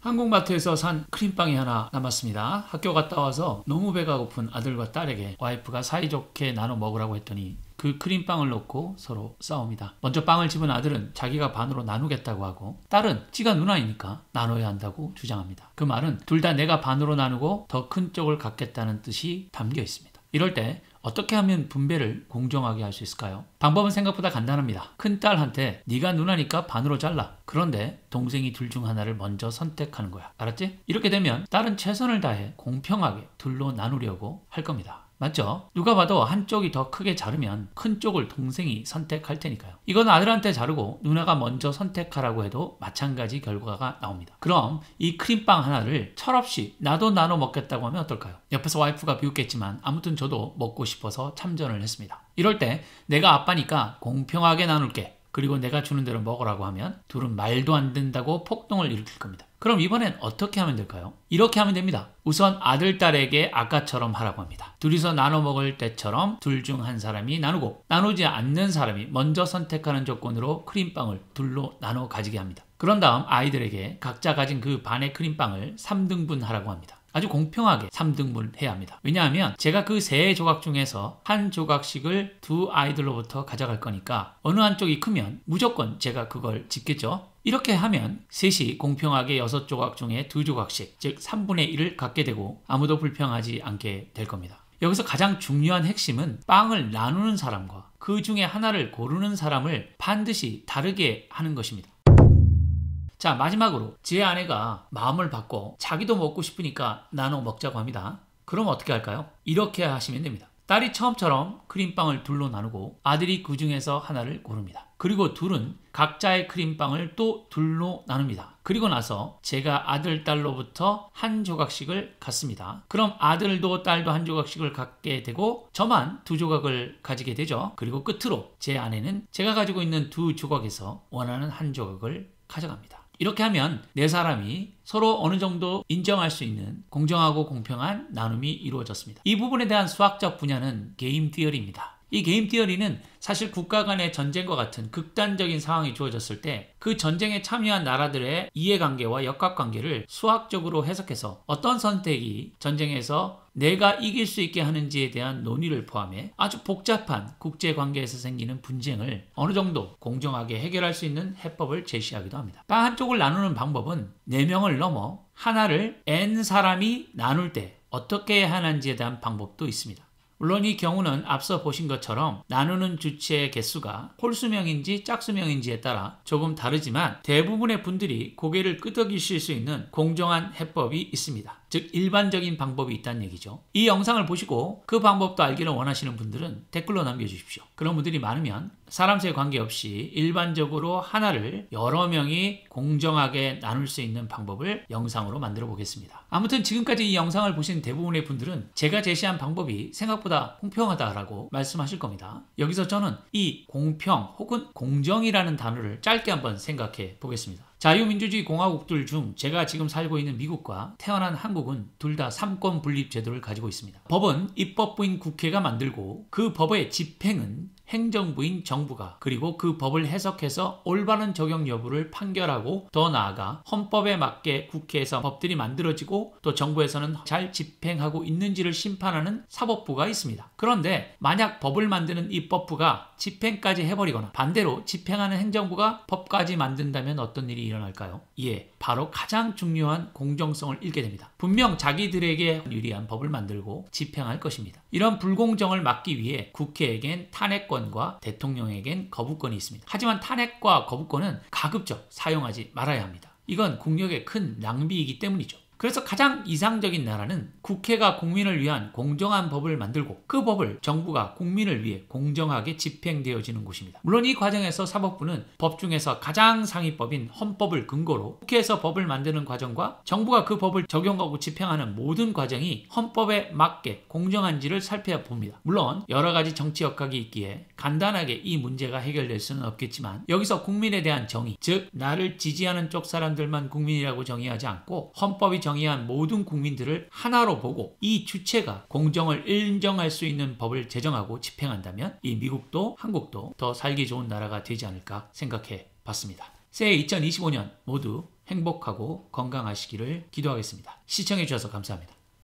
한국마트에서 산 크림빵이 하나 남았습니다. 학교 갔다 와서 너무 배가 고픈 아들과 딸에게 와이프가 사이좋게 나눠 먹으라고 했더니 그 크림빵을 놓고 서로 싸웁니다. 먼저 빵을 집은 아들은 자기가 반으로 나누겠다고 하고, 딸은 지가 누나이니까 나눠야 한다고 주장합니다. 그 말은 둘 다 내가 반으로 나누고 더 큰 쪽을 갖겠다는 뜻이 담겨 있습니다. 이럴 때 어떻게 하면 분배를 공정하게 할 수 있을까요? 방법은 생각보다 간단합니다. 큰딸한테 네가 누나니까 반으로 잘라. 그런데 동생이 둘 중 하나를 먼저 선택하는 거야. 알았지? 이렇게 되면 딸은 최선을 다해 공평하게 둘로 나누려고 할 겁니다. 맞죠? 누가 봐도 한쪽이 더 크게 자르면 큰 쪽을 동생이 선택할 테니까요. 이건 아들한테 자르고 누나가 먼저 선택하라고 해도 마찬가지 결과가 나옵니다. 그럼 이 크림빵 하나를 철없이 나도 나눠 먹겠다고 하면 어떨까요? 옆에서 와이프가 비웃겠지만 아무튼 저도 먹고 싶어서 참전을 했습니다. 이럴 때 내가 아빠니까 공평하게 나눌게. 그리고 내가 주는 대로 먹으라고 하면 둘은 말도 안 된다고 폭동을 일으킬 겁니다. 그럼 이번엔 어떻게 하면 될까요? 이렇게 하면 됩니다. 우선 아들, 딸에게 아까처럼 하라고 합니다. 둘이서 나눠 먹을 때처럼 둘 중 한 사람이 나누고, 나누지 않는 사람이 먼저 선택하는 조건으로 크림빵을 둘로 나눠 가지게 합니다. 그런 다음 아이들에게 각자 가진 그 반의 크림빵을 3등분 하라고 합니다. 아주 공평하게 3등분 해야 합니다. 왜냐하면 제가 그 3조각 중에서 한 조각씩을 두 아이들로부터 가져갈 거니까 어느 한쪽이 크면 무조건 제가 그걸 집겠죠. 이렇게 하면 셋이 공평하게 6조각 중에 2조각씩, 즉 3분의 1을 갖게 되고 아무도 불평하지 않게 될 겁니다. 여기서 가장 중요한 핵심은 빵을 나누는 사람과 그 중에 하나를 고르는 사람을 반드시 다르게 하는 것입니다. 자, 마지막으로 제 아내가 마음을 바꿔 자기도 먹고 싶으니까 나눠 먹자고 합니다. 그럼 어떻게 할까요? 이렇게 하시면 됩니다. 딸이 처음처럼 크림빵을 둘로 나누고 아들이 그 중에서 하나를 고릅니다. 그리고 둘은 각자의 크림빵을 또 둘로 나눕니다. 그리고 나서 제가 아들, 딸로부터 한 조각씩을 갖습니다. 그럼 아들도 딸도 한 조각씩을 갖게 되고 저만 2조각을 가지게 되죠. 그리고 끝으로 제 아내는 제가 가지고 있는 2조각에서 원하는 한 조각을 가져갑니다. 이렇게 하면 네 사람이 서로 어느 정도 인정할 수 있는 공정하고 공평한 나눔이 이루어졌습니다. 이 부분에 대한 수학적 분야는 게임 티어리입니다. 이 게임 티어리는 사실 국가 간의 전쟁과 같은 극단적인 상황이 주어졌을 때 그 전쟁에 참여한 나라들의 이해관계와 역학관계를 수학적으로 해석해서 어떤 선택이 전쟁에서 내가 이길 수 있게 하는지에 대한 논의를 포함해 아주 복잡한 국제관계에서 생기는 분쟁을 어느 정도 공정하게 해결할 수 있는 해법을 제시하기도 합니다. 빵 한쪽을 나누는 방법은 4명을 넘어 하나를 N 사람이 나눌 때 어떻게 해야 하는지에 대한 방법도 있습니다. 물론 이 경우는 앞서 보신 것처럼 나누는 주체의 개수가 홀수명인지 짝수명인지에 따라 조금 다르지만 대부분의 분들이 고개를 끄덕이실 수 있는 공정한 해법이 있습니다. 즉 일반적인 방법이 있다는 얘기죠. 이 영상을 보시고 그 방법도 알기를 원하시는 분들은 댓글로 남겨주십시오. 그런 분들이 많으면 사람 수에 관계없이 일반적으로 하나를 여러 명이 공정하게 나눌 수 있는 방법을 영상으로 만들어 보겠습니다. 아무튼 지금까지 이 영상을 보신 대부분의 분들은 제가 제시한 방법이 생각보다 공평하다라고 말씀하실 겁니다. 여기서 저는 이 공평 혹은 공정이라는 단어를 짧게 한번 생각해 보겠습니다. 자유민주주의 공화국들 중 제가 지금 살고 있는 미국과 태어난 한국은 둘 다 3권 분립 제도를 가지고 있습니다. 법은 입법부인 국회가 만들고 그 법의 집행은 행정부인 정부가, 그리고 그 법을 해석해서 올바른 적용 여부를 판결하고 더 나아가 헌법에 맞게 국회에서 법들이 만들어지고 또 정부에서는 잘 집행하고 있는지를 심판하는 사법부가 있습니다. 그런데 만약 법을 만드는 입법부가 집행까지 해버리거나 반대로 집행하는 행정부가 법까지 만든다면 어떤 일이 일어날까요? 예, 바로 가장 중요한 공정성을 잃게 됩니다. 분명 자기들에게 유리한 법을 만들고 집행할 것입니다. 이런 불공정을 막기 위해 국회에겐 탄핵권과 대통령에겐 거부권이 있습니다. 하지만 탄핵과 거부권은 가급적 사용하지 말아야 합니다. 이건 국력의 큰 낭비이기 때문이죠. 그래서 가장 이상적인 나라는 국회가 국민을 위한 공정한 법을 만들고 그 법을 정부가 국민을 위해 공정하게 집행되어지는 곳입니다. 물론 이 과정에서 사법부는 법 중에서 가장 상위법인 헌법을 근거로 국회에서 법을 만드는 과정과 정부가 그 법을 적용하고 집행하는 모든 과정이 헌법에 맞게 공정한지를 살펴봅니다. 물론 여러 가지 정치 역학이 있기에 간단하게 이 문제가 해결될 수는 없겠지만 여기서 국민에 대한 정의, 즉 나를 지지하는 쪽 사람들만 국민이라고 정의하지 않고 헌법이 정의한 모든 국민들을 하나로 보고 이 주체가 공정을 인정할 수 있는 법을 제정하고 집행한다면 이 미국도 한국도 더 살기 좋은 나라가 되지 않을까 생각해 봤습니다. 새해 2025년 모두 행복하고 건강하시기를 기도하겠습니다. 시청해주셔서 감사합니다.